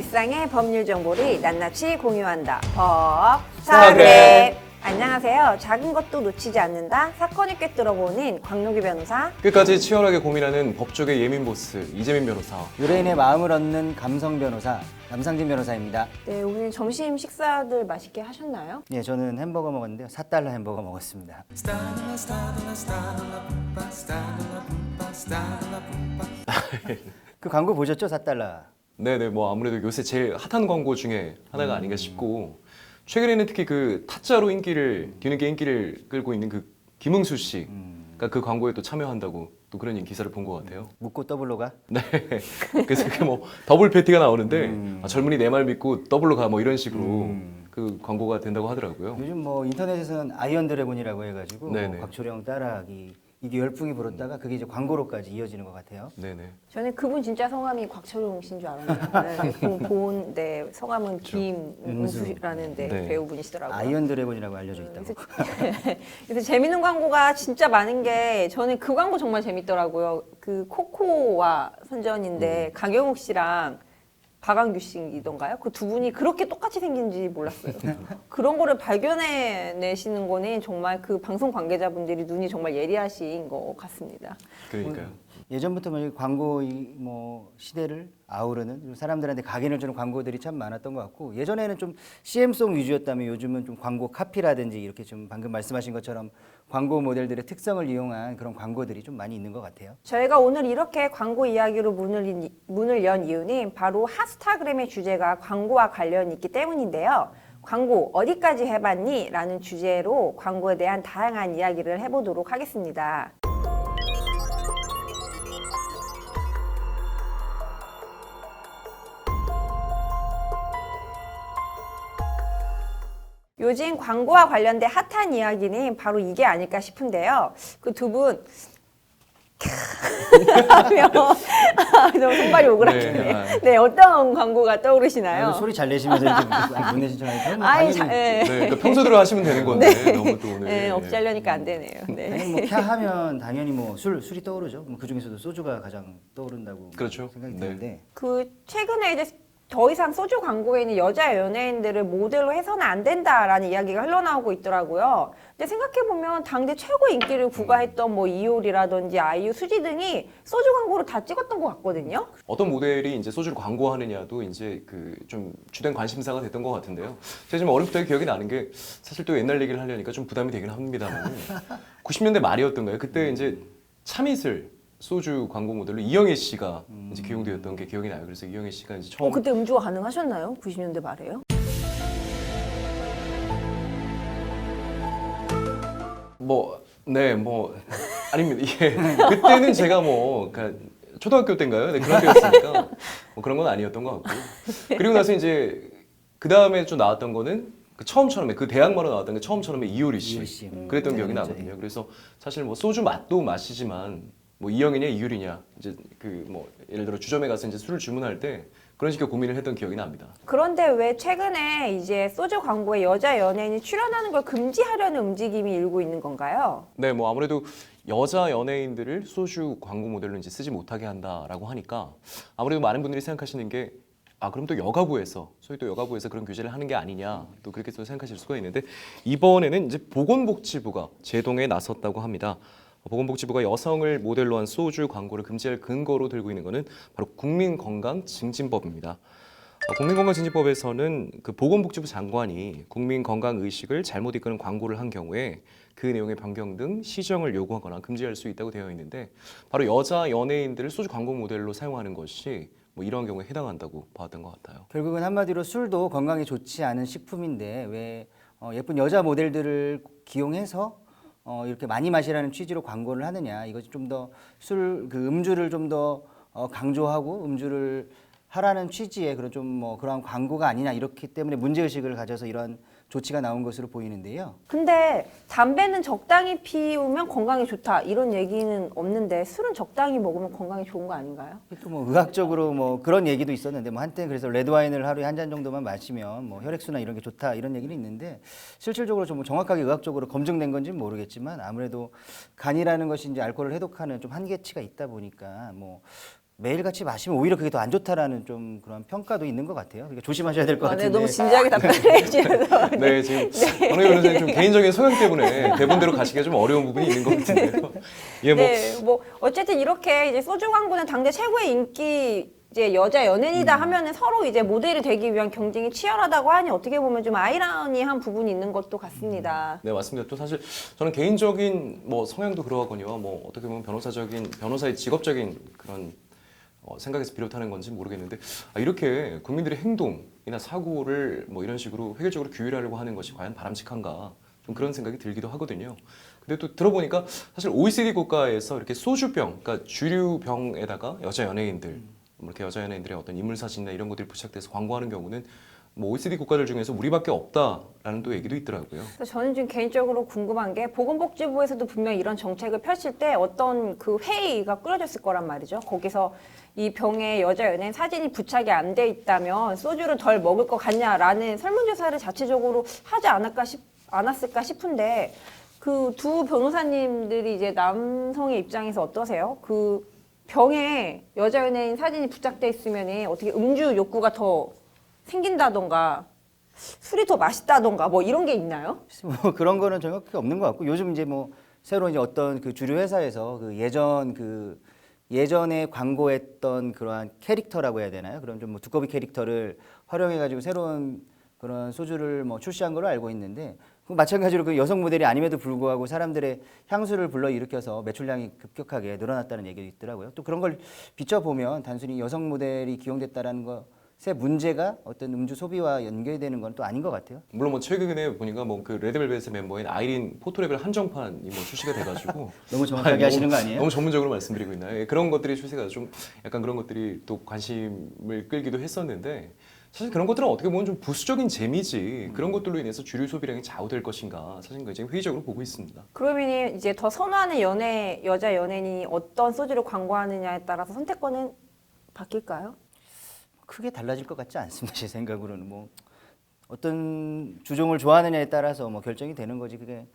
일상의 법률 정보를 낱낱이 공유한다. 법사그래. 안녕하세요. 작은 것도 놓치지 않는다. 사건을 꿰뚫어보는 광록이 변호사. 끝까지 치열하게 고민하는 법조계 예민 보스 이재민 변호사. 의뢰인의 마음을 얻는 감성 변호사 남상진 변호사입니다. 네, 오늘 점심 식사들 맛있게 하셨나요? 예, 저는 햄버거 먹었는데요. 4달러 햄버거 먹었습니다. 그 광고 보셨죠? 4달러. 네네, 뭐 아무래도 요새 제일 핫한 광고 중에 하나가 아닌가 싶고, 최근에는 특히 그 타짜로 뒤늦게 인기를 끌고 있는 그 김응수 씨가 그 광고에 또 참여한다고 또 그런 기사를 본 것 같아요. 묻고 더블로 가? 네. 그래서 그게 뭐 더블 패티가 나오는데 젊은이 내 말 믿고 더블로 가 뭐 이런 식으로 그 광고가 된다고 하더라고요. 요즘 뭐 인터넷에서는 아이언 드래곤이라고 해가지고 네네. 곽초령 따라하기 이게 열풍이 불었다가 그게 이제 광고로까지 이어지는 것 같아요. 네네. 저는 그분 진짜 성함이 곽철용 씨인 줄 알았는데 네, 성함은 김은수라는 네. 배우분이시더라고요. 아이언 드래곤이라고 알려져 있다고. 그래서 재밌는 광고가 진짜 많은 게 저는 그 광고 정말 재밌더라고요. 그 코코와 선전인데 강영욱 씨랑 박완규 씨이던가요? 그 두 분이 그렇게 똑같이 생긴지 몰랐어요. 그런 거를 발견해내시는 거는 정말 그 방송 관계자분들이 눈이 정말 예리하신 것 같습니다. 그러니까요. 예전부터 뭐 광고 뭐 시대를 아우르는 사람들한테 각인을 주는 광고들이 참 많았던 것 같고, 예전에는 좀 CM송 위주였다면 요즘은 좀 광고 카피라든지 이렇게 좀 방금 말씀하신 것처럼 광고 모델들의 특성을 이용한 그런 광고들이 좀 많이 있는 것 같아요. 저희가 오늘 이렇게 광고 이야기로 문을 연 이유는 바로 핫스타그램의 주제가 광고와 관련이 있기 때문인데요. 광고 어디까지 해봤니? 라는 주제로 광고에 대한 다양한 이야기를 해보도록 하겠습니다. 요즘 광고와 관련된 핫한 이야기는 바로 이게 아닐까 싶은데요. 그 두 분 너무 손발이 오그라드네요. 네, 어떤 광고가 떠오르시나요? 소리 잘 내시면서 이렇게 못 내신 줄 알고. 아니, 당연히, 네, 그러니까 평소대로 하시면 되는 건데 너무 또 오늘. 네, 없자려니까 안 되네요. 네. 당연히 뭐 캬 하면 당연히 뭐 술이 떠오르죠. 뭐 그 중에서도 소주가 가장 떠오른다고 그렇죠. 생각이 네. 드는데. 그 최근에 이제 더 이상 소주 광고에 있는 여자 연예인들을 모델로 해서는 안 된다라는 이야기가 흘러나오고 있더라고요. 근데 생각해보면 당대 최고 인기를 구가했던 뭐 이효리라든지 아이유, 수지 등이 소주 광고를 다 찍었던 것 같거든요. 어떤 모델이 이제 소주를 광고하느냐도 이제 그 좀 주된 관심사가 됐던 것 같은데요. 제가 지금 어릴 때 기억이 나는 게 사실 또 옛날 얘기를 하려니까 좀 부담이 되긴 합니다만 90년대 말이었던가요? 그때 이제 참이슬 소주 광고 모델로 이영애 씨가 이제 기용되었던 게 기억이 나요. 그래서 이영애 씨가 이제 처음 그때 음주가 가능하셨나요? 90년대 말에요? 아닙니다. 예. 그때는 제가 그러니까 초등학교 때인가요? 네, 그런 때였으니까 뭐 그런 건 아니었던 것 같고. 그리고 나서 이제 그 다음에 좀 나왔던 거는 그 처음처럼 그 대학마로 나왔던 게 처음처럼의 이효리 씨. 이효리 씨. 그랬던 네, 기억이 맞아요. 나거든요. 그래서 사실 뭐 소주 맛도 맛이지만 뭐 이영이냐 이효리냐 이제 그 뭐 예를 들어 주점에 가서 이제 술을 주문할 때 그런 식의 고민을 했던 기억이 납니다. 그런데 왜 최근에 이제 소주 광고에 여자 연예인이 출연하는 걸 금지하려는 움직임이 일고 있는 건가요? 네, 뭐 아무래도 여자 연예인들을 소주 광고 모델로 이제 쓰지 못하게 한다라고 하니까 아무래도 많은 분들이 생각하시는 게 그럼 또 여가부에서 소위 또 여가부에서 그런 규제를 하는 게 아니냐 또 그렇게 또 생각하실 수가 있는데 이번에는 이제 보건복지부가 제동에 나섰다고 합니다. 보건복지부가 여성을 모델로 한 소주 광고를 금지할 근거로 들고 있는 것은 바로 국민건강증진법입니다. 국민건강증진법에서는 그 보건복지부 장관이 국민건강의식을 잘못 이끄는 광고를 한 경우에 그 내용의 변경 등 시정을 요구하거나 금지할 수 있다고 되어 있는데 바로 여자 연예인들을 소주 광고 모델로 사용하는 것이 뭐 이런 경우에 해당한다고 봤던 것 같아요. 결국은 한마디로 술도 건강에 좋지 않은 식품인데 왜 예쁜 여자 모델들을 기용해서 이렇게 많이 마시라는 취지로 광고를 하느냐. 이것이 좀 더 음주를 좀 더 강조하고 음주를 하라는 취지의 그런 좀 그러한 광고가 아니냐. 이렇기 때문에 문제의식을 가져서 이런 조치가 나온 것으로 보이는데요. 근데 담배는 적당히 피우면 건강에 좋다 이런 얘기는 없는데 술은 적당히 먹으면 건강에 좋은 거 아닌가요? 또 의학적으로 그런 얘기도 있었는데 한때 그래서 레드와인을 하루에 한 잔 정도만 마시면 혈액순환 이런 게 좋다 이런 얘기는 있는데 실질적으로 좀 정확하게 의학적으로 검증된 건지는 모르겠지만 아무래도 간이라는 것이 이제 알코올을 해독하는 좀 한계치가 있다 보니까 매일같이 마시면 오히려 그게 더 안 좋다라는 좀 그런 평가도 있는 것 같아요. 그러니까 조심하셔야 될 것 네, 같은데. 너무 진지하게 답변해 주셔서. 네, 지금 박노희 변호사님 좀 개인적인 소양 때문에 대본대로 가시기가 좀 어려운 부분이 있는 것 같은데요. 예, 뭐 네, 뭐 어쨌든 이렇게 이제 소주 광고는 당대 최고의 인기 이제 여자 연예인이다 하면은 서로 이제 모델이 되기 위한 경쟁이 치열하다고 하니 어떻게 보면 좀 아이러니한 부분이 있는 것도 같습니다. 네, 맞습니다. 또 사실 저는 개인적인 뭐 성향도 그러하거니와 뭐 어떻게 보면 변호사의 직업적인 그런 생각에서 비롯하는 건지 모르겠는데 이렇게 국민들의 행동이나 사고를 뭐 이런 식으로 획일적으로 규율하려고 하는 것이 과연 바람직한가 좀 그런 생각이 들기도 하거든요. 근데 또 들어보니까 사실 OECD 국가에서 이렇게 소주병, 그러니까 주류병에다가 여자 연예인들, 뭐 이렇게 여자 연예인들의 어떤 인물 사진이나 이런 것들이 부착돼서 광고하는 경우는 뭐 OECD 국가들 중에서 우리밖에 없다라는 또 얘기도 있더라고요. 그래서 저는 좀 개인적으로 궁금한 게 보건복지부에서도 분명 이런 정책을 펼칠 때 어떤 그 회의가 꾸려졌을 거란 말이죠. 거기서 이 병에 여자 연예인 사진이 부착이 안 돼 있다면 소주를 덜 먹을 것 같냐라는 설문조사를 자체적으로 하지 않았을까 싶은데 그 두 변호사님들이 이제 남성의 입장에서 어떠세요? 그 병에 여자 연예인 사진이 부착돼 있으면 어떻게 음주 욕구가 더 생긴다던가 술이 더 맛있다던가 뭐 이런 게 있나요? 뭐 그런 거는 정확히 없는 것 같고 요즘 이제 뭐 새로 이제 어떤 그 주류 회사에서 그 예전에 광고했던 그러한 캐릭터라고 해야 되나요? 그런 좀 뭐 두꺼비 캐릭터를 활용해가지고 새로운 그런 소주를 뭐 출시한 걸로 알고 있는데 그 마찬가지로 그 여성 모델이 아님에도 불구하고 사람들의 향수를 불러일으켜서 매출량이 급격하게 늘어났다는 얘기도 있더라고요. 또 그런 걸 비춰보면 단순히 여성 모델이 기용됐다라는 것의 문제가 어떤 음주 소비와 연결되는 건 또 아닌 것 같아요. 물론 뭐 최근에 보니까 뭐 그 레드벨벳의 멤버인 아이린 포토레벨 한정판이 뭐 출시가 돼가지고 너무 정확하게 하시는 거 아니에요? 너무 전문적으로 말씀드리고 있나요? 예, 그런 것들이 출시가 좀 약간 그런 것들이 또 관심을 끌기도 했었는데 사실 그런 것들은 어떻게 보면 좀 부수적인 재미지 그런 것들로 인해서 주류 소비량이 좌우될 것인가 사실 굉장히 회의적으로 보고 있습니다. 그러면 이제 더 선호하는 여자 연예인이 어떤 소주를 광고하느냐에 따라서 선택권은 바뀔까요? 크게 달라질 것 같지 않습니다. 제 생각으로는 뭐 어떤 주종을 좋아하느냐에 따라서 뭐 결정이 되는 거지. 그게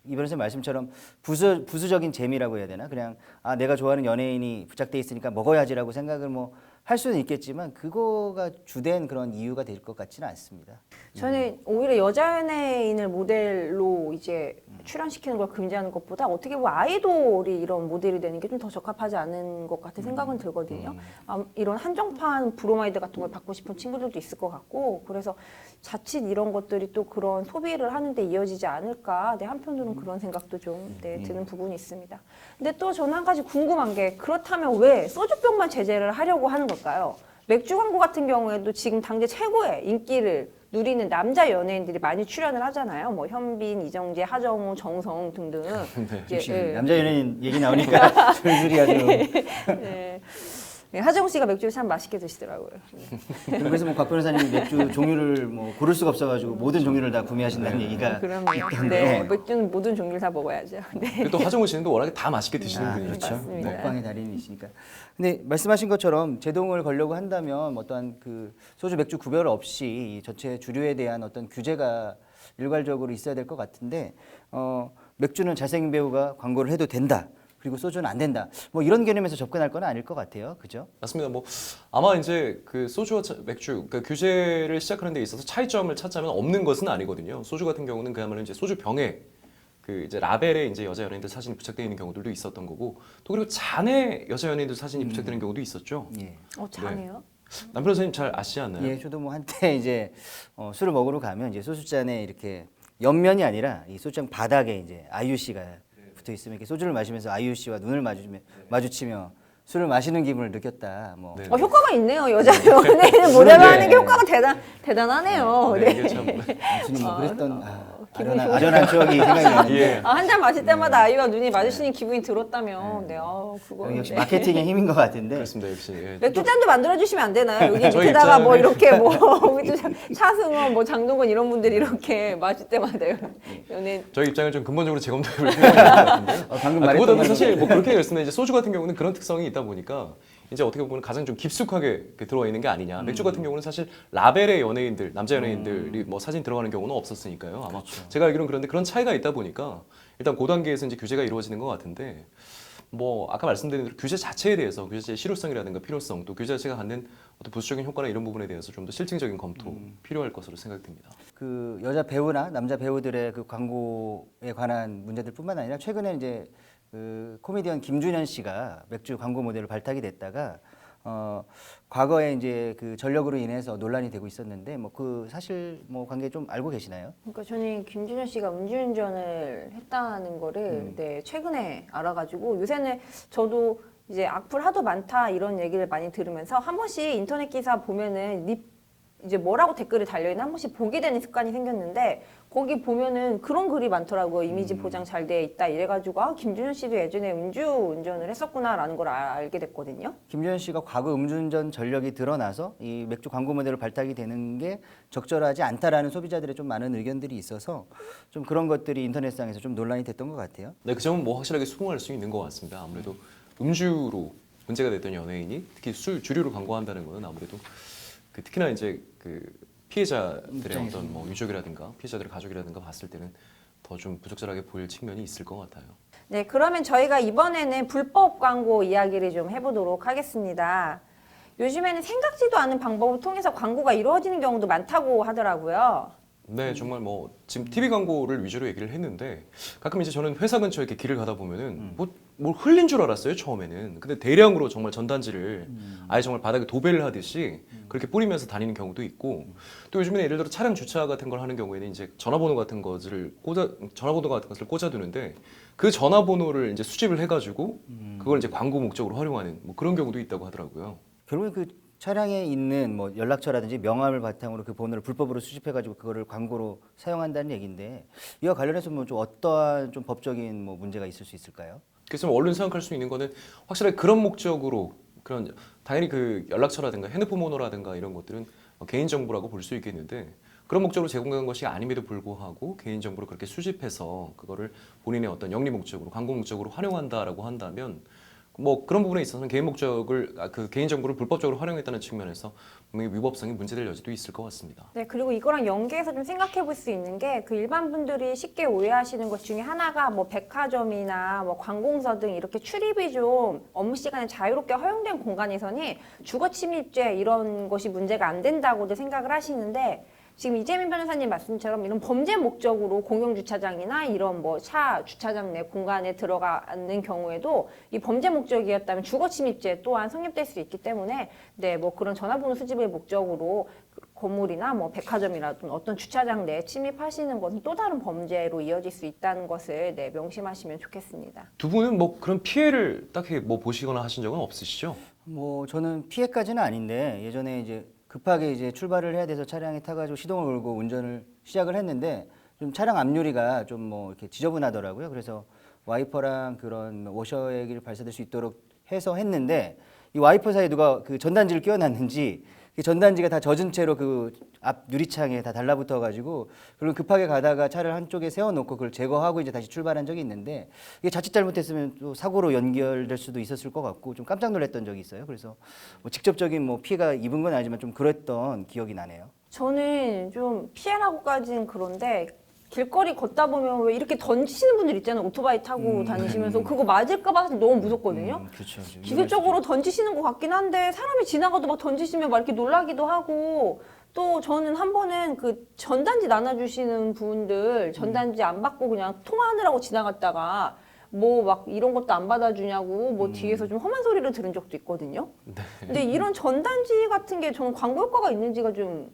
이 변호사님 말씀처럼 부수적인 재미라고 해야 되나? 그냥 내가 좋아하는 연예인이 부착돼 있으니까 먹어야지라고 생각을 뭐 할 수는 있겠지만 그거가 주된 그런 이유가 될 것 같지는 않습니다. 저는 오히려 여자 연예인을 모델로 이제 출연시키는 걸 금지하는 것보다 어떻게 보면 아이돌이 이런 모델이 되는 게 좀 더 적합하지 않은 것 같은 생각은 들거든요. 이런 한정판 브로마이드 같은 걸 받고 싶은 친구들도 있을 것 같고 그래서 자칫 이런 것들이 또 그런 소비를 하는 데 이어지지 않을까 한편으로는 그런 생각도 좀 드는 부분이 있습니다. 근데 또 저는 한 가지 궁금한 게 그렇다면 왜 소주병만 제재를 하려고 하는 걸까요? 맥주 광고 같은 경우에도 지금 당대 최고의 인기를 누리는 남자 연예인들이 많이 출연을 하잖아요. 뭐 현빈, 이정재, 하정우, 정성 등등. 이제, 역시 예. 남자 연예인 얘기 나오니까 술술이 아주. 예. 예, 하정우 씨가 맥주를 참 맛있게 드시더라고요. 그래서 뭐 곽 변호사님 맥주 종류를 뭐 고를 수가 없어가지고 모든 종류를 다 구매하신다는 얘기가 그럼요. 있던데. 네, 맥주는 모든 종류를 다 먹어야죠. 네. 그리고 또 하정우 씨는 또 워낙에 다 맛있게 드시는 분이죠. 그렇죠. 맞습니다. 먹방의 달인이시니까. 근데 말씀하신 것처럼 제동을 걸려고 한다면 어떠한 그 소주 맥주 구별 없이 이 전체 주류에 대한 어떤 규제가 일괄적으로 있어야 될 것 같은데 맥주는 잘생긴 배우가 광고를 해도 된다. 그리고 소주는 안 된다. 뭐 이런 개념에서 접근할 건 아닐 것 같아요. 그죠? 맞습니다. 뭐 아마 이제 그 소주와 맥주 그 규제를 시작하는 데 있어서 차이점을 찾자면 없는 것은 아니거든요. 소주 같은 경우는 그야말로 이제 소주 병에 그 이제 라벨에 이제 여자 연예인들 사진이 부착되어 있는 경우들도 있었던 거고 또 그리고 잔에 여자 연예인들 사진이 부착되는 경우도 있었죠. 예. 자네요? 남 변호사님 잘 아시지 않나요? 예, 저도 뭐 한때 이제 술을 먹으러 가면 이제 소주잔에 이렇게 옆면이 아니라 이 소주잔 바닥에 이제 아이유 씨가 붙어 있으면 이렇게 소주를 마시면서 아이유 씨와 눈을 마주치며 술을 마시는 기분을 느꼈다. 뭐 네. 효과가 있네요. 여자 연예인을 모델로 하는 게 효과가 대단하네요. 네, 이게 참 무슨 뭐 그랬던 기분이 아련한 추억이 생각이 나는데 예. 한 잔 마실 때마다 아이와 눈이 마주치는 기분이 들었다면, 그거 역시 네. 마케팅의 힘인 것 같은데. 그렇습니다. 역시 예. 맥주잔도 만들어 주시면 안 되나요? 여기 저희 밑에다가 뭐 입장에- 이렇게 뭐 차승원, 뭐 장동건 이런 분들이 이렇게 마실 때마다 연예인 저희 입장을 좀 근본적으로 재검토해 볼 필요가 있는 것 같은데요. 방금 그보다는 말했던 사실 뭐 그렇게 됐으면 이제 소주 같은 경우는 그런 특성이 있다 보니까 이제 어떻게 보면 가장 좀 깊숙하게 들어와 있는 게 아니냐. 맥주 같은 경우는 사실 라벨의 연예인들, 남자 연예인들이 뭐 사진 들어가는 경우는 없었으니까요. 아마 제가 알기로는 그런데 그런 차이가 있다 보니까 일단 그 단계에서 이제 규제가 이루어지는 것 같은데 뭐 아까 말씀드린 대로 규제 자체에 대해서 규제의 실효성이라든가 필요성 또 규제 자체가 갖는 어떤 부수적인 효과나 이런 부분에 대해서 좀 더 실증적인 검토 필요할 것으로 생각됩니다. 그 여자 배우나 남자 배우들의 그 광고에 관한 문제들뿐만 아니라 최근에 이제 그 코미디언 김준현 씨가 맥주 광고 모델로 발탁이 됐다가 과거에 이제 그 전력으로 인해서 논란이 되고 있었는데 뭐 그 사실 뭐 관계 좀 알고 계시나요? 그러니까 저는 김준현 씨가 음주운전을 했다는 거를 네, 최근에 알아가지고 요새는 저도 이제 악플 하도 많다 이런 얘기를 많이 들으면서 한 번씩 인터넷 기사 보면은 이제 뭐라고 댓글이 달려있나 한 번씩 보게 되는 습관이 생겼는데 거기 보면은 그런 글이 많더라고요. 이미지 보장 잘 돼 있다 이래가지고 아 김준현 씨도 예전에 음주운전을 했었구나라는 걸 알게 됐거든요. 김준현 씨가 과거 음주운전 전력이 드러나서 이 맥주 광고 모델로 발탁이 되는 게 적절하지 않다라는 소비자들의 좀 많은 의견들이 있어서 좀 그런 것들이 인터넷상에서 좀 논란이 됐던 것 같아요. 네, 그 점은 뭐 확실하게 수긍할 수 있는 것 같습니다. 아무래도 음주로 문제가 됐던 연예인이 특히 술 주류로 광고한다는 것은 아무래도 그 특히나 이제 그 피해자들의 어떤 뭐 유족이라든가 피해자들의 가족이라든가 봤을 때는 더 좀 부적절하게 보일 측면이 있을 것 같아요. 네, 그러면 저희가 이번에는 불법 광고 이야기를 좀 해보도록 하겠습니다. 요즘에는 생각지도 않은 방법을 통해서 광고가 이루어지는 경우도 많다고 하더라고요. 네, 정말 뭐 지금 TV 광고를 위주로 얘기를 했는데 가끔 이제 저는 회사 근처 이렇게 길을 가다 보면은 뭘 흘린 줄 알았어요 처음에는. 근데 대량으로 정말 전단지를 아예 정말 바닥에 도배를 하듯이 그렇게 뿌리면서 다니는 경우도 있고 또 요즘에는 예를 들어 차량 주차 같은 걸 하는 경우에는 이제 전화번호 같은 것을 꽂아두는데 그 전화번호를 이제 수집을 해가지고 그걸 이제 광고 목적으로 활용하는 뭐 그런 경우도 있다고 하더라고요. 결국에 그 차량에 있는 뭐 연락처라든지 명함을 바탕으로 그 번호를 불법으로 수집해가지고 그거를 광고로 사용한다는 얘기인데 이와 관련해서 뭐 좀 어떠한 좀 법적인 뭐 문제가 있을 수 있을까요? 그래서 얼른 생각할 수 있는 거는 확실하게 그런 목적으로 그런 당연히 그 연락처라든가 핸드폰 번호라든가 이런 것들은 개인 정보라고 볼 수 있겠는데 그런 목적으로 제공한 것이 아님에도 불구하고 개인 정보를 그렇게 수집해서 그거를 본인의 어떤 영리 목적으로 광고 목적으로 활용한다라고 한다면 뭐 그런 부분에 있어서는 개인 목적을 그 개인 정보를 불법적으로 활용했다는 측면에서 분명히 위법성이 문제될 여지도 있을 것 같습니다. 네, 그리고 이거랑 연계해서 좀 생각해 볼 수 있는 게 그 일반 분들이 쉽게 오해하시는 것 중에 하나가 뭐 백화점이나 뭐 관공서 등 이렇게 출입이 좀 업무 시간에 자유롭게 허용된 공간에서는 주거 침입죄 이런 것이 문제가 안 된다고도 생각을 하시는데 지금 이재민 변호사님 말씀처럼 이런 범죄 목적으로 공용 주차장이나 이런 뭐 차 주차장 내 공간에 들어가는 경우에도 이 범죄 목적이었다면 주거 침입죄 또한 성립될 수 있기 때문에 네, 뭐 그런 전화번호 수집을 목적으로 건물이나 뭐 백화점이라든 어떤 주차장 내에 침입하시는 것은 또 다른 범죄로 이어질 수 있다는 것을 네, 명심하시면 좋겠습니다. 두 분은 뭐 그런 피해를 딱히 뭐 보시거나 하신 적은 없으시죠? 뭐 저는 피해까지는 아닌데 예전에 이제 급하게 이제 출발을 해야 돼서 차량에 타가지고 시동을 걸고 운전을 시작을 했는데 좀 차량 앞유리가 좀 뭐 이렇게 지저분하더라고요. 그래서 와이퍼랑 그런 워셔액이 발사될 수 있도록 해서 했는데 이 와이퍼 사이에 누가 그 전단지를 끼워놨는지 그 전단지가 다 젖은 채로 그 앞 유리창에 다 달라붙어가지고 그리고 급하게 가다가 차를 한쪽에 세워놓고 그걸 제거하고 이제 다시 출발한 적이 있는데 이게 자칫 잘못했으면 또 사고로 연결될 수도 있었을 것 같고 좀 깜짝 놀랐던 적이 있어요. 그래서 뭐 직접적인 뭐 피해가 입은 건 아니지만 좀 그랬던 기억이 나네요. 저는 좀 피해라고까지는 그런데 길거리 걷다 보면 왜 이렇게 던지시는 분들 있잖아요. 오토바이 타고 다니시면서 그거 맞을까 봐 너무 무섭거든요. 그렇죠. 기술적으로 던지시는 것 같긴 한데 사람이 지나가도 막 던지시면 막 이렇게 놀라기도 하고 또 저는 한 번은 그 전단지 나눠주시는 분들 전단지 안 받고 그냥 통화하느라고 지나갔다가 뭐 막 이런 것도 안 받아주냐고 뭐 뒤에서 좀 험한 소리를 들은 적도 있거든요. 근데 이런 전단지 같은 게 저는 광고 효과가 있는지가 좀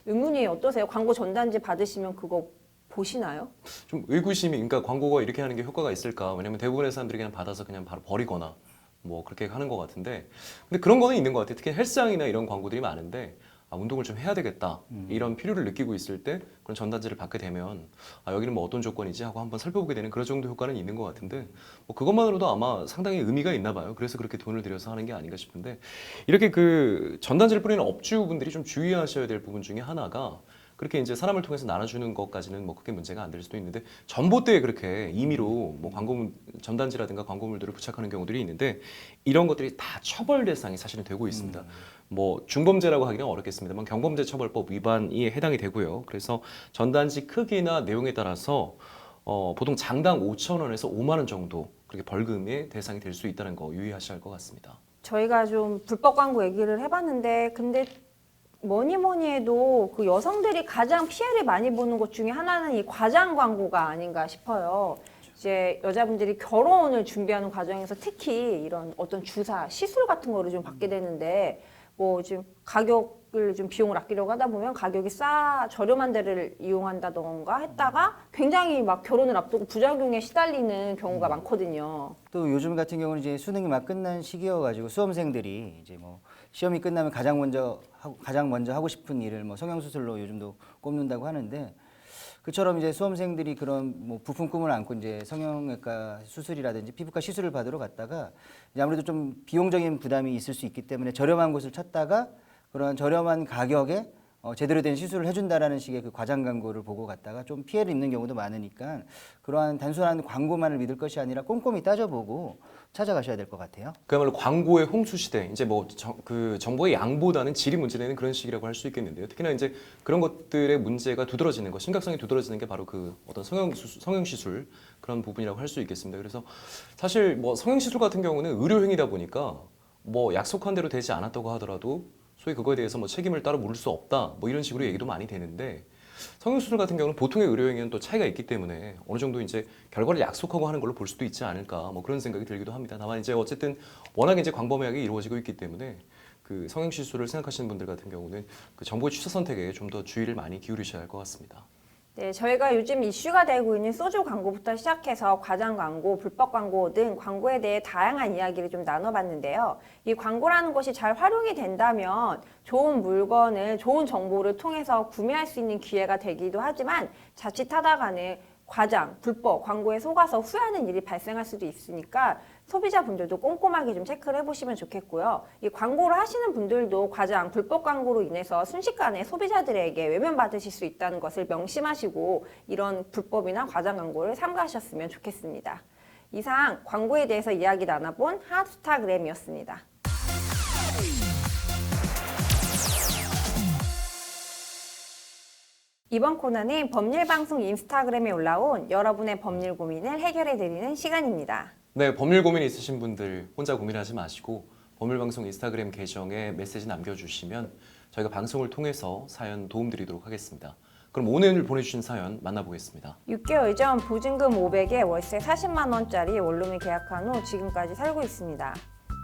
의문이에요. 어떠세요? 광고 전단지 받으시면 그거 보시나요? 좀 의구심이, 그러니까 광고가 이렇게 하는 게 효과가 있을까? 왜냐면 대부분의 사람들이 그냥 받아서 그냥 바로 버리거나 뭐 그렇게 하는 것 같은데, 근데 그런 거는 있는 것 같아요. 특히 헬스장이나 이런 광고들이 많은데, 아, 운동을 좀 해야 되겠다 이런 필요를 느끼고 있을 때 그런 전단지를 받게 되면 아, 여기는 뭐 어떤 조건이지 하고 한번 살펴보게 되는 그런 정도 효과는 있는 것 같은데, 뭐 그것만으로도 아마 상당히 의미가 있나 봐요. 그래서 그렇게 돈을 들여서 하는 게 아닌가 싶은데, 이렇게 그 전단지를 뿌리는 업주분들이 좀 주의하셔야 될 부분 중에 하나가, 그렇게 이제 사람을 통해서 나눠주는 것까지는 뭐 크게 문제가 안 될 수도 있는데, 전봇대에 그렇게 임의로 뭐 광고물 전단지라든가 광고물들을 부착하는 경우들이 있는데, 이런 것들이 다 처벌 대상이 사실은 되고 있습니다. 뭐 중범죄라고 하기는 어렵겠습니다만 경범죄처벌법 위반이 해당이 되고요. 그래서 전단지 크기나 내용에 따라서 보통 장당 5,000원에서 5만 원 정도, 그렇게 벌금의 대상이 될 수 있다는 거 유의하셔야 할 것 같습니다. 저희가 좀 불법 광고 얘기를 해봤는데 근데 뭐니 뭐니 해도 그 여성들이 가장 피해를 많이 보는 것 중에 하나는 이 과장 광고가 아닌가 싶어요. 이제 여자분들이 결혼을 준비하는 과정에서 특히 이런 어떤 주사, 시술 같은 거를 좀 받게 되는데 뭐 지금 가격을 좀 비용을 아끼려고 하다 보면 가격이 저렴한 데를 이용한다던가 했다가 굉장히 막 결혼을 앞두고 부작용에 시달리는 경우가 많거든요. 또 요즘 같은 경우는 이제 수능이 막 끝난 시기여가지고 수험생들이 이제 뭐 시험이 끝나면 가장 먼저 하고 싶은 일을 뭐 성형수술로 요즘도 꼽는다고 하는데 그처럼 이제 수험생들이 그런 뭐 부품 꿈을 안고 이제 성형외과 수술이라든지 피부과 시술을 받으러 갔다가 이제 아무래도 좀 비용적인 부담이 있을 수 있기 때문에 저렴한 곳을 찾다가 그런 저렴한 가격에 제대로 된 시술을 해준다라는 식의 그 과장 광고를 보고 갔다가 좀 피해를 입는 경우도 많으니까 그러한 단순한 광고만을 믿을 것이 아니라 꼼꼼히 따져보고 찾아가셔야 될 것 같아요. 그야말로 광고의 홍수 시대. 이제 뭐 그 정보의 양보다는 질이 문제되는 그런 시기라고 할 수 있겠는데요. 특히나 이제 그런 것들의 문제가 두드러지는 것, 심각성이 두드러지는 게 바로 그 어떤 성형시술 그런 부분이라고 할 수 있겠습니다. 그래서 사실 뭐 성형시술 같은 경우는 의료행위다 보니까 뭐 약속한 대로 되지 않았다고 하더라도 소위 그거에 대해서 뭐 책임을 따로 물을 수 없다. 뭐 이런 식으로 얘기도 많이 되는데 성형수술 같은 경우는 보통의 의료행위는 또 차이가 있기 때문에 어느 정도 이제 결과를 약속하고 하는 걸로 볼 수도 있지 않을까 뭐 그런 생각이 들기도 합니다. 다만 이제 어쨌든 워낙 이제 광범위하게 이루어지고 있기 때문에 그 성형시술을 생각하시는 분들 같은 경우는 그 정보의 취사 선택에 좀 더 주의를 많이 기울이셔야 할 것 같습니다. 네, 저희가 요즘 이슈가 되고 있는 소주 광고부터 시작해서 과장 광고, 불법 광고 등 광고에 대해 다양한 이야기를 좀 나눠봤는데요. 이 광고라는 것이 잘 활용이 된다면 좋은 물건을, 좋은 정보를 통해서 구매할 수 있는 기회가 되기도 하지만 자칫하다가는 과장, 불법 광고에 속아서 후회하는 일이 발생할 수도 있으니까 소비자분들도 꼼꼼하게 좀 체크를 해보시면 좋겠고요. 이 광고를 하시는 분들도 과장, 불법 광고로 인해서 순식간에 소비자들에게 외면받으실 수 있다는 것을 명심하시고 이런 불법이나 과장 광고를 삼가하셨으면 좋겠습니다. 이상 광고에 대해서 이야기 나눠본 핫스타그램이었습니다. 이번 코너는 법률방송 인스타그램에 올라온 여러분의 법률 고민을 해결해드리는 시간입니다. 네, 법률 고민 있으신 분들 혼자 고민하지 마시고 법률방송 인스타그램 계정에 메시지 남겨주시면 저희가 방송을 통해서 사연 도움드리도록 하겠습니다. 그럼 오늘 보내주신 사연 만나보겠습니다. 6개월 전 보증금 500에 월세 40만 원짜리 원룸을 계약한 후 지금까지 살고 있습니다.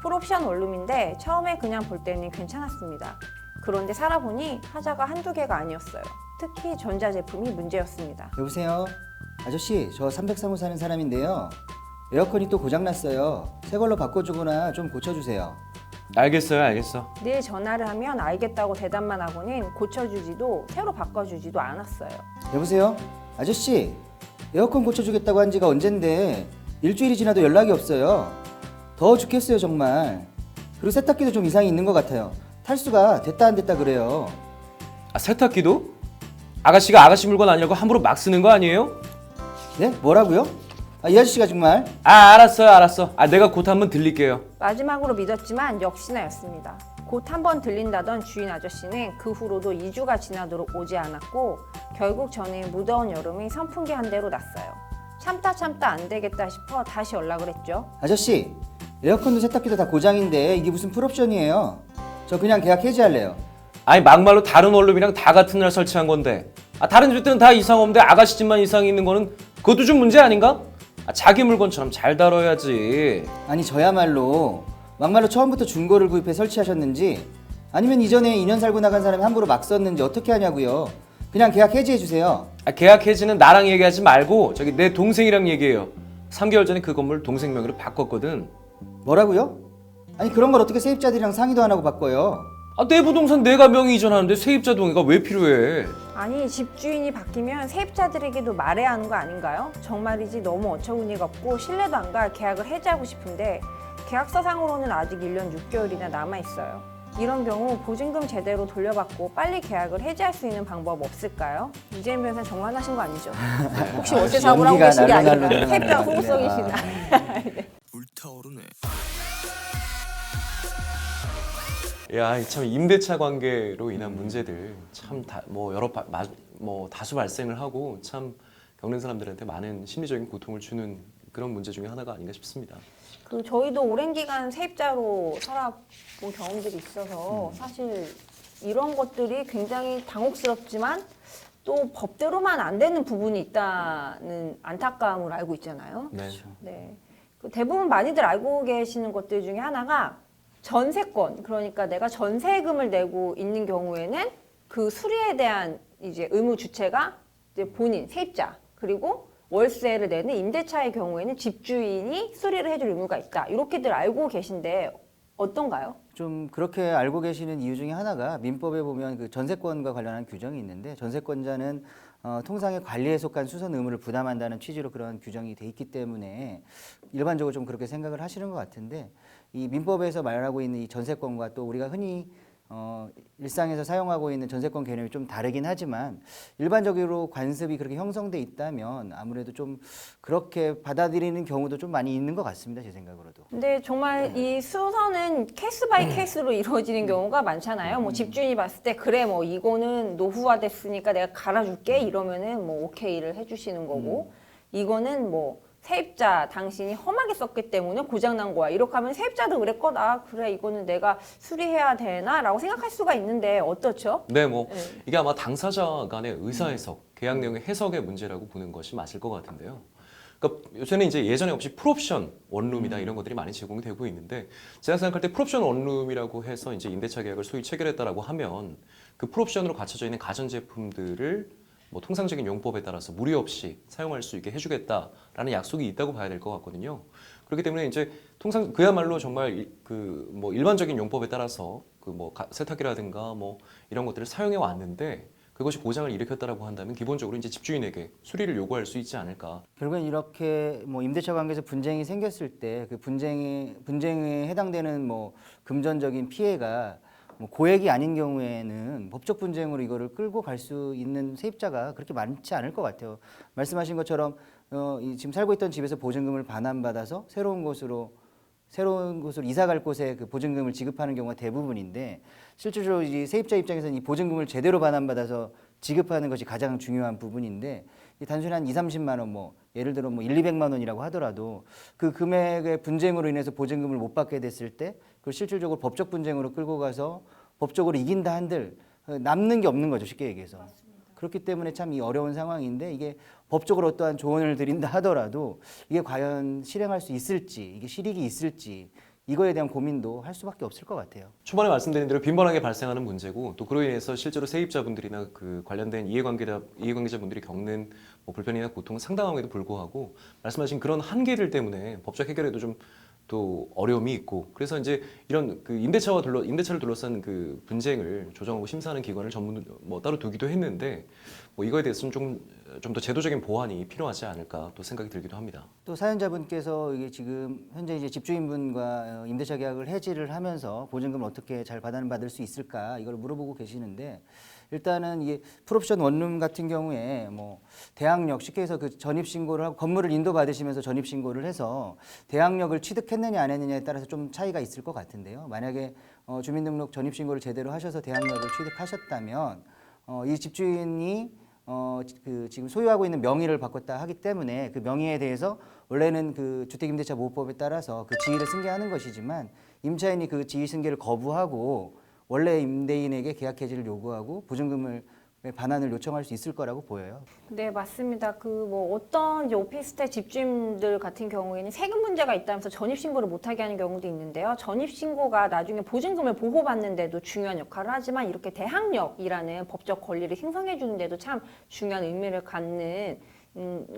풀옵션 원룸인데 처음에 그냥 볼 때는 괜찮았습니다. 그런데 살아보니 하자가 한두 개가 아니었어요. 특히 전자제품이 문제였습니다. 여보세요? 아저씨, 저 303호 사는 사람인데요. 에어컨이 또 고장났어요. 새 걸로 바꿔주거나 좀 고쳐주세요. 알겠어. 늘 전화를 하면 알겠다고 대답만 하고는 고쳐주지도 새로 바꿔주지도 않았어요. 여보세요? 아저씨, 에어컨 고쳐주겠다고 한 지가 언젠데 일주일이 지나도 연락이 없어요. 더워 죽겠어요, 정말. 그리고 세탁기도 좀 이상이 있는 것 같아요. 탈수가 됐다 안 됐다 그래요. 아, 세탁기도? 아가씨가 아가씨 물건 아니라고 함부로 막 쓰는 거 아니에요? 네? 뭐라고요? 이 아저씨가 정말. 알았어. 내가 곧 한번 들릴게요. 마지막으로 믿었지만 역시나 였습니다. 곧 한번 들린다던 주인 아저씨는 그 후로도 2주가 지나도록 오지 않았고 결국 저는 무더운 여름이 선풍기 한 대로 났어요. 참다 안 되겠다 싶어 다시 연락을 했죠. 아저씨, 에어컨도 세탁기도 다 고장인데 이게 무슨 풀옵션이에요? 저 그냥 계약 해지할래요. 아니 막말로 다른 원룸이랑 다 같은 날 설치한 건데 다른 집들은 다 이상 없는데 아가씨 집만 이상이 있는 거는 그것도 좀 문제 아닌가? 자기 물건처럼 잘 다뤄야지. 아니 저야말로 막말로 처음부터 중고를 구입해 설치하셨는지 아니면 이전에 2년 살고 나간 사람이 함부로 막 썼는지 어떻게 하냐고요. 그냥 계약 해지해주세요. 계약 해지는 나랑 얘기하지 말고 저기 내 동생이랑 얘기해요. 3개월 전에 그 건물 동생 명의로 바꿨거든. 뭐라고요? 아니 그런 걸 어떻게 세입자들이랑 상의도 안 하고 바꿔요. 내 부동산 내가 명의 이전하는데 세입자 동의가 왜 필요해? 아니 집주인이 바뀌면 세입자들에게도 말해야 하는 거 아닌가요? 정말이지 너무 어처구니가 없고 신뢰도 안 가 계약을 해지하고 싶은데 계약서상으로는 아직 1년 6개월이나 남아있어요. 이런 경우 보증금 제대로 돌려받고 빨리 계약을 해지할 수 있는 방법 없을까요? 이재민 변호사 정관하신 거 아니죠? 혹시 월세 사고를 하고 계신 게 아닌가? 세입자 후보성이시나? 불타오르네. 야, 참 임대차 관계로 인한 문제들 참 다수 발생을 하고 참 겪는 사람들한테 많은 심리적인 고통을 주는 그런 문제 중에 하나가 아닌가 싶습니다. 그 저희도 오랜 기간 세입자로 살아본 경험들이 있어서 사실 이런 것들이 굉장히 당혹스럽지만 또 법대로만 안 되는 부분이 있다는 안타까움을 알고 있잖아요. 네. 네. 그 대부분 많이들 알고 계시는 것들 중에 하나가 전세권, 그러니까 내가 전세금을 내고 있는 경우에는 그 수리에 대한 이제 의무 주체가 이제 본인, 세입자, 그리고 월세를 내는 임대차의 경우에는 집주인이 수리를 해줄 의무가 있다. 이렇게들 알고 계신데 어떤가요? 좀 그렇게 알고 계시는 이유 중에 하나가 민법에 보면 그 전세권과 관련한 규정이 있는데 전세권자는 통상의 관리에 속한 수선 의무를 부담한다는 취지로 그런 규정이 돼 있기 때문에 일반적으로 좀 그렇게 생각을 하시는 것 같은데 이 민법에서 말하고 있는 이 전세권과 또 우리가 흔히 일상에서 사용하고 있는 전세권 개념이 좀 다르긴 하지만 일반적으로 관습이 그렇게 형성돼 있다면 아무래도 좀 그렇게 받아들이는 경우도 좀 많이 있는 것 같습니다. 제 생각으로도. 근데 정말 이 수선은 케이스 바이 케이스로 이루어지는 경우가 많잖아요. 뭐 집주인이 봤을 때 그래 뭐 이거는 노후화됐으니까 내가 갈아줄게 이러면은 뭐 오케이를 해주시는 거고 이거는 뭐 세입자 당신이 험하게 썼기 때문에 고장난 거야. 이렇게 하면 세입자도 그럴 거다. 그래 이거는 내가 수리해야 되나라고 생각할 수가 있는데 어떻죠? 네, 뭐 네. 이게 아마 당사자 간의 의사해석, 계약 내용의 해석의 문제라고 보는 것이 맞을 것 같은데요. 그러니까 요새는 이제 예전에 없이 풀옵션 원룸이다 이런 것들이 많이 제공이 되고 있는데 제가 생각할 때 풀옵션 원룸이라고 해서 이제 임대차 계약을 소위 체결했다라고 하면 그 풀옵션으로 갖춰져 있는 가전제품들을 뭐 통상적인 용법에 따라서 무리 없이 사용할 수 있게 해주겠다라는 약속이 있다고 봐야 될 것 같거든요. 그렇기 때문에 이제 통상 그야말로 정말 그 뭐 일반적인 용법에 따라서 그 뭐 세탁기라든가 뭐 이런 것들을 사용해 왔는데 그것이 고장을 일으켰다라고 한다면 기본적으로 이제 집주인에게 수리를 요구할 수 있지 않을까. 결국엔 이렇게 뭐 임대차 관계에서 분쟁이 생겼을 때 그 분쟁에 해당되는 뭐 금전적인 피해가 뭐 고액이 아닌 경우에는 법적 분쟁으로 이거를 끌고 갈 수 있는 세입자가 그렇게 많지 않을 것 같아요. 말씀하신 것처럼 지금 살고 있던 집에서 보증금을 반환받아서 새로운 곳으로 이사 갈 곳에 그 보증금을 지급하는 경우가 대부분인데 실질적으로 이 세입자 입장에서는 이 보증금을 제대로 반환받아서 지급하는 것이 가장 중요한 부분인데 이 단순히 한 2, 30만 원 뭐 예를 들어 뭐 1, 200만 원이라고 하더라도 그 금액의 분쟁으로 인해서 보증금을 못 받게 됐을 때 그걸 실질적으로 법적 분쟁으로 끌고 가서 법적으로 이긴다 한들 남는 게 없는 거죠. 쉽게 얘기해서. 그렇기 때문에 참 이 어려운 상황인데 이게 법적으로 어떠한 조언을 드린다 하더라도 이게 과연 실행할 수 있을지 이게 실익이 있을지 이거에 대한 고민도 할 수밖에 없을 것 같아요. 초반에 말씀드린 대로 빈번하게 발생하는 문제고 또 그로 인해서 실제로 세입자분들이나 그 관련된 이해관계자분들이 겪는 뭐 불편이나 고통은 상당함에도 불구하고 말씀하신 그런 한계들 때문에 법적 해결에도 좀 또 어려움이 있고 그래서 이제 이런 그 임대차를 둘러싼 그 분쟁을 조정하고 심사하는 기관을 전문 뭐 따로 두기도 했는데 뭐 이거에 대해서는 좀 더 제도적인 보완이 필요하지 않을까 또 생각이 들기도 합니다. 또 사연자분께서 이게 지금 현재 이제 집주인분과 임대차 계약을 해지를 하면서 보증금을 어떻게 잘 받을 수 있을까 이걸 물어보고 계시는데 일단은 이게 풀옵션 원룸 같은 경우에 뭐 대항력 쉽게 해서 그 전입 신고를 하고 건물을 인도받으시면서 전입 신고를 해서 대항력을 취득했느냐 안 했느냐에 따라서 좀 차이가 있을 것 같은데요. 만약에 주민등록 전입 신고를 제대로 하셔서 대항력을 취득하셨다면 이 집주인이 그 지금 소유하고 있는 명의를 바꿨다 하기 때문에 그 명의에 대해서 원래는 그 주택임대차보호법에 따라서 그 지위를 승계하는 것이지만 임차인이 그 지위 승계를 거부하고 원래 임대인에게 계약 해지를 요구하고 보증금을 반환을 요청할 수 있을 거라고 보여요. 네, 맞습니다. 그 뭐 어떤 이제 오피스텔 집주인들 같은 경우에는 세금 문제가 있다면서 전입 신고를 못하게 하는 경우도 있는데요. 전입 신고가 나중에 보증금을 보호받는데도 중요한 역할을 하지만 이렇게 대항력이라는 법적 권리를 형성해 주는데도 참 중요한 의미를 갖는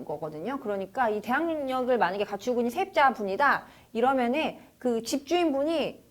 거거든요. 그러니까 이 대항력을 만약에 갖추고 있는 세입자분이다 이러면은 그 집주인분이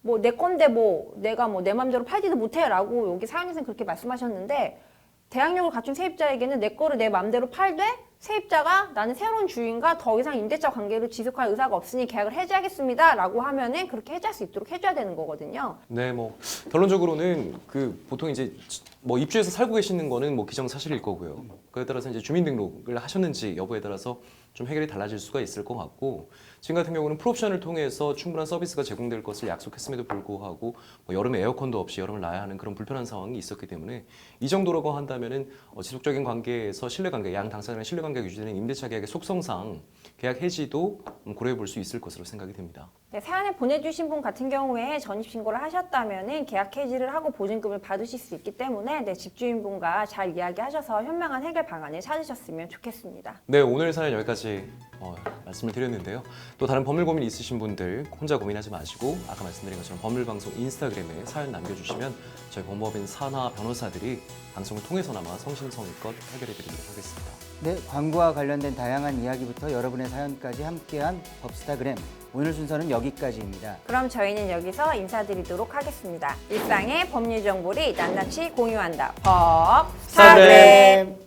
뭐 내 건데 뭐 내가 뭐 내 맘대로 팔지도 못해라고 여기 사연에서는 그렇게 말씀하셨는데 대항력을 갖춘 세입자에게는 내 거를 내 맘대로 팔되 세입자가 나는 새로운 주인과 더 이상 임대차 관계를 지속할 의사가 없으니 계약을 해지하겠습니다라고 하면은 그렇게 해지할 수 있도록 해줘야 되는 거거든요. 네, 뭐 결론적으로는 그 보통 이제 뭐 입주해서 살고 계시는 거는 뭐 기정사실일 거고요. 그에 따라서 이제 주민등록을 하셨는지 여부에 따라서 좀 해결이 달라질 수가 있을 것 같고 지금 같은 경우는 풀옵션을 통해서 충분한 서비스가 제공될 것을 약속했음에도 불구하고 뭐 여름에 에어컨도 없이 여름을 나야 하는 그런 불편한 상황이 있었기 때문에 이 정도라고 한다면은 지속적인 관계에서 신뢰관계, 양 당사자의 신뢰관계가 유지되는 임대차 계약의 속성상 계약 해지도 고려해 볼 수 있을 것으로 생각이 됩니다. 네, 사연을 보내주신 분 같은 경우에 전입신고를 하셨다면 계약 해지를 하고 보증금을 받으실 수 있기 때문에 네, 집주인분과 잘 이야기하셔서 현명한 해결 방안을 찾으셨으면 좋겠습니다. 네, 오늘 사연 여기까지 말씀을 드렸는데요. 또 다른 법률 고민 있으신 분들 혼자 고민하지 마시고 아까 말씀드린 것처럼 법률방송 인스타그램에 사연 남겨주시면 저희 법무법인 산하 변호사들이 방송을 통해서나마 성심성의껏 해결해드리도록 하겠습니다. 네, 광고와 관련된 다양한 이야기부터 여러분의 사연까지 함께한 법스타그램. 오늘 순서는 여기까지입니다. 그럼 저희는 여기서 인사드리도록 하겠습니다. 일상의 법률 정보를 낱낱이 공유한다. 법스타그램.